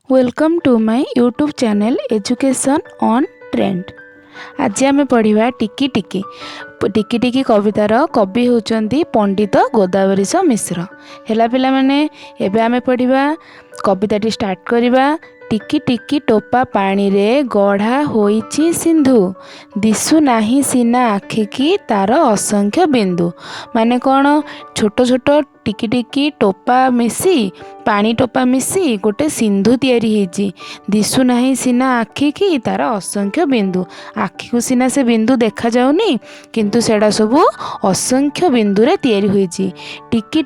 Welcome to my YouTube channel education on trend. आज आम पढ़ा टिकी टिकी टिकी टिकी कवितार कवि होचंदी पंडित गोदावरीश मिश्र। हेला पिला माने एबे आम पढ़ा कविताटी स्टार्ट करवा। टिकी टिकी टोपा पानी रे गढ़ा होईची सिंधु, दिशु नाही सीना आखिकी तार असंख्य बिंदु। माने कौन, छोट छोट टिकी टिकी टोपा मिसी पानी टोपा मिसी गोटे सिंधु तैयारी होईची। दिशु नाही सीना आखिकी तार असंख्य बिंदु। आखि को सीना से बिंदु देखा जाउनी, किंतु सेडा सबू असंख्य बिंदु रे तैयारी होईची। टिकी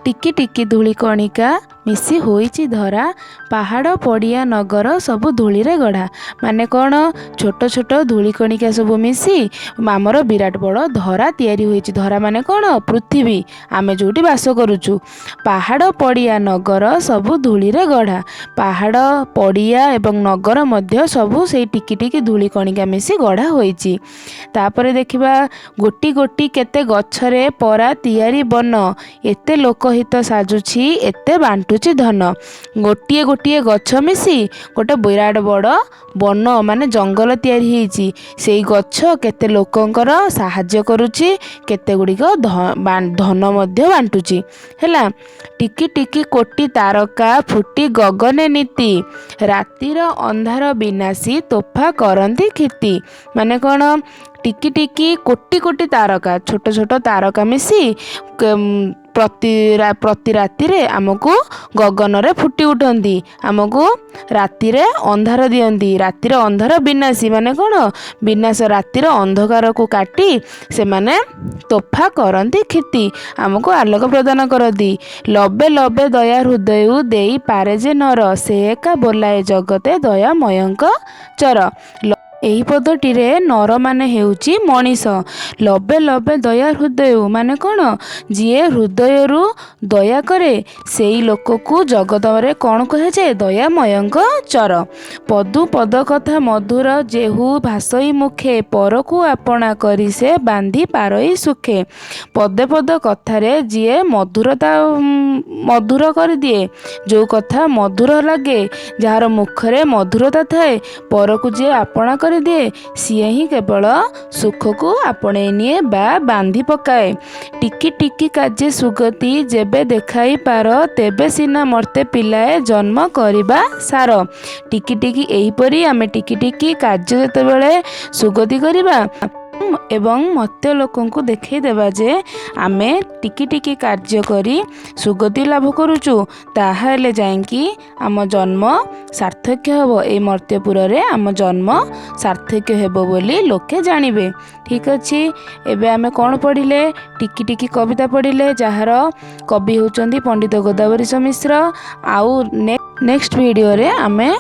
टिकी टिकी धूली कणिका मिसी होईची धरा, पहाड़ पड़िया नगर सबु धूली रे गढ़ा। माने कौन, छोट छोट धूली कणिका सबु मिसी आमर विराट बड़ धरा तैयारी होईची। धरा माने कौन, पृथ्वी, आमे जोटी बास करूचु। पहाड़ पड़िया नगर सबु धूली रे गढ़ा। पहाड़ पड़िया एवं नगर मध्य सबु से टिकी टिकी धूली कणिका मिसी गढ़ा होईची। तापरे देखिबा, गोटी गोटी केते गछरे परा तैयारी बन, एते लोकहित साजुछि एते बांटुछि धन। गोटिए गोटिए गछ मिसी गोटे विराट बड़ बन माने जंगल तैयारी होईची। सेई गछ केते लोकंकर साहाय्य करूछि, केते गुड़िक धन मध्य बांटुछि। हैला, टिकी टिकी कोटी तारका फुटी गगने नीति, रातिर अंधार विनाशी तोफा करंती खिति। माने कौन, टिकी टिकी कोटी कोटी तारका, छोट छोट तारका मिसी प्रति राति रे आमको गगन रे फुटी उठंती, आमको राति रे अंधार दियंती। रातिर अंधार विनाशी माने कौन, विनाश रातिर अंधकार को काटी से माने तोफा करंती खिति, आमको आलोक प्रदान करती। लबे लबे दया हृदय देई पारे जे नर, से एका बोलाए जगते दयामयंक चर। एही पदटी रे नर माने हेउची मनीष। लबे लबे दया हृदय माने कौन, जीए हृदय रु दया करे सेई लोक को जगत रे कौन कहे जे दयामयंक चर। पदु पद कथा मधुर जेहु भासई मुखे, पर को आपना करी से बांधी पारई सुखे। पदे पद कथारे जीए मधुरता मधुर कर दिए, जो कथा मधुर लगे, जार मुखरे मधुरता थाए, पर को जे आपना कर दिए, सीए ही केवल सुख को आपणे निए बा बांधी पकाए। टिकी टिकी काजे सुगति जेबे देखाई पार, तेबे सिना मर्ते पिलाए जन्म करिबा सार। टिकी टिकी एहीपरि आमे टिकी टिकी कार्य जेतेबेले सुगति करिबा एवं मत्य लोकों को देखई देबा जे आमे टिकी टिकी कार्य करी सुगति लाभ करूचु, ताहाले जाइंकी आम जन्म सार्थक हेबो। ए मर्त्यपुर रे आम जन्म सार्थक हेबो बोली लोके जानिबे। ठीक अछि, एबे आमे कोन पढ़िले, टिकी टिकी कविता पढ़िले, जहार कवि होचंदी पंडित गोदावरीश मिश्र। आउ नेक्स्ट वीडियो रे आमे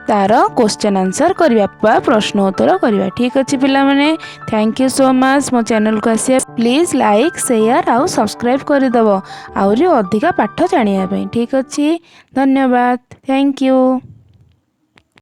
तार क्वेश्चन आंसर करिया बा प्रश्न उत्तर करिया। ठीक अछि पिला माने, थैंक यू सो मच। मो चैनल को आसिया प्लीज लाइक शेयर आउ सब्सक्राइब कर दबो, आउरी अधिका पाठ जानिया पे। ठीक अछि, धन्यवाद, थैंक यू।